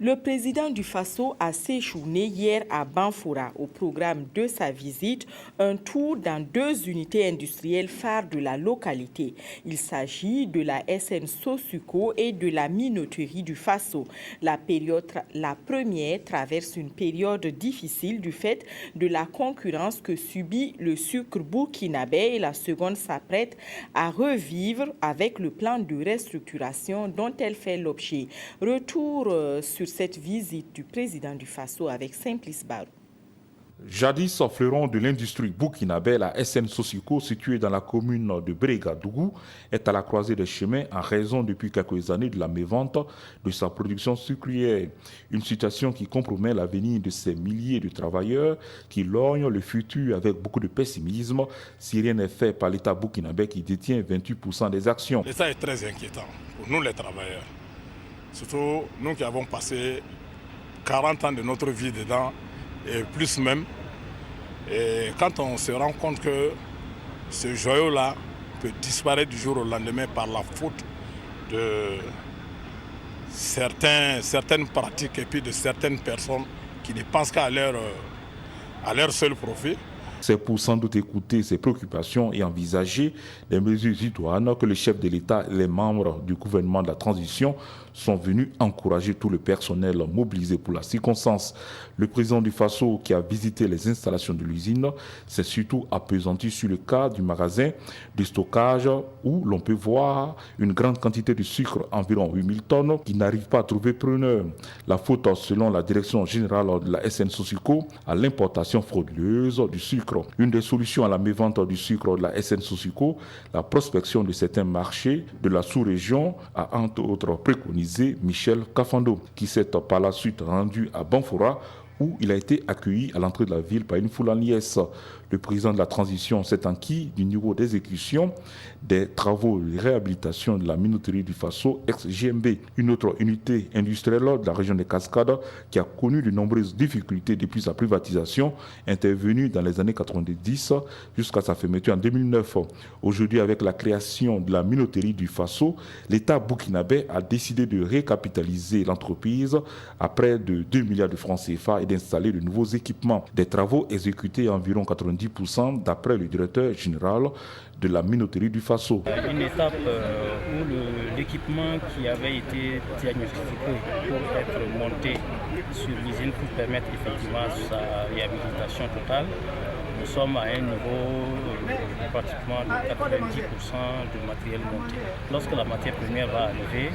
Le président du Faso a séjourné hier à Banfora. Au programme de sa visite, un tour dans 2 unités industrielles phares de la localité. Il s'agit de la SN Sosuco et de la minoterie du Faso. La première traverse une période difficile du fait de la concurrence que subit le sucre burkinabé et la seconde s'apprête à revivre avec le plan de restructuration dont elle fait l'objet. Retour sur cette visite du président du Faso avec Simplice Barou. Jadis fleuron de l'industrie burkinabé, la SN Sosuco, située dans la commune de Brégadougou, est à la croisée des chemins en raison depuis quelques années de la mévente de sa production sucrière. Une situation qui compromet l'avenir de ces milliers de travailleurs qui lorgnent le futur avec beaucoup de pessimisme si rien n'est fait par l'État burkinabé qui détient 28% des actions. L'État est très inquiétant pour nous les travailleurs. Surtout nous qui avons passé 40 ans de notre vie dedans et plus même. Et quand on se rend compte que ce joyau-là peut disparaître du jour au lendemain par la faute de certaines pratiques et puis de certaines personnes qui ne pensent qu'à leur seul profit. C'est pour sans doute écouter ces préoccupations et envisager des mesures idoines que le chef de l'État et les membres du gouvernement de la transition sont venus encourager tout le personnel mobilisé pour la circonstance. Le président du Faso, qui a visité les installations de l'usine, s'est surtout appesanti sur le cas du magasin de stockage où l'on peut voir une grande quantité de sucre, environ 8000 tonnes, qui n'arrive pas à trouver preneur. La faute, selon la direction générale de la SN Sosuco, à l'importation frauduleuse du sucre. Une des solutions à la mévente du sucre de la SN Sosuco, la prospection de certains marchés de la sous-région, a entre autres préconisé Michel Kafando, qui s'est par la suite rendu à Banfora, où il a été accueilli à l'entrée de la ville par une foule en liesse. Le président de la transition s'est enquis du niveau d'exécution des travaux de réhabilitation de la minoterie du Faso ex-GMB, une autre unité industrielle de la région des Cascades qui a connu de nombreuses difficultés depuis sa privatisation, intervenue dans les années 90 jusqu'à sa fermeture en 2009. Aujourd'hui, avec la création de la minoterie du Faso, l'État burkinabé a décidé de récapitaliser l'entreprise à près de 2 milliards de francs CFA et d'installer de nouveaux équipements. Des travaux exécutés à environ 90% d'après le directeur général de la minoterie du Faso. Une étape où l'équipement qui avait été diagnostiqué pour être monté sur l'usine pour permettre effectivement sa réhabilitation totale, nous sommes à un niveau pratiquement de 90% de matériel monté. Lorsque la matière première va arriver,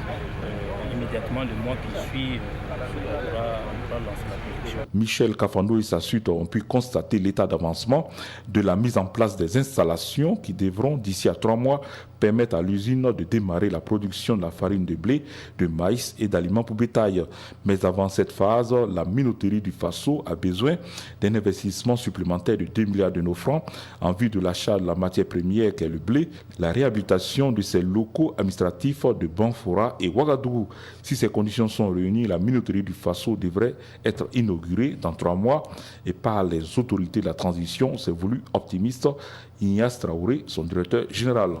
immédiatement le mois qui suit, on pourra lancer la production. Michel Kafando et sa suite ont pu constater l'état d'avancement de la mise en place des installations qui devront, d'ici à 3 mois, permettre à l'usine de démarrer la production de la farine de blé, de maïs et d'aliments pour bétail. Mais avant cette phase, la minoterie du Faso a besoin d'un investissement supplémentaire de 2 milliards de nos francs en vue de l'achat de la matière première qu'est le blé, la réhabilitation de ses locaux administratifs de Banfora et Ouagadougou. Si ces conditions sont réunies, la minoterie du Faso devrait être inaugurée dans 3 mois et par les autorités de la transition, s'est voulu optimiste Ignace Traoré, son directeur général.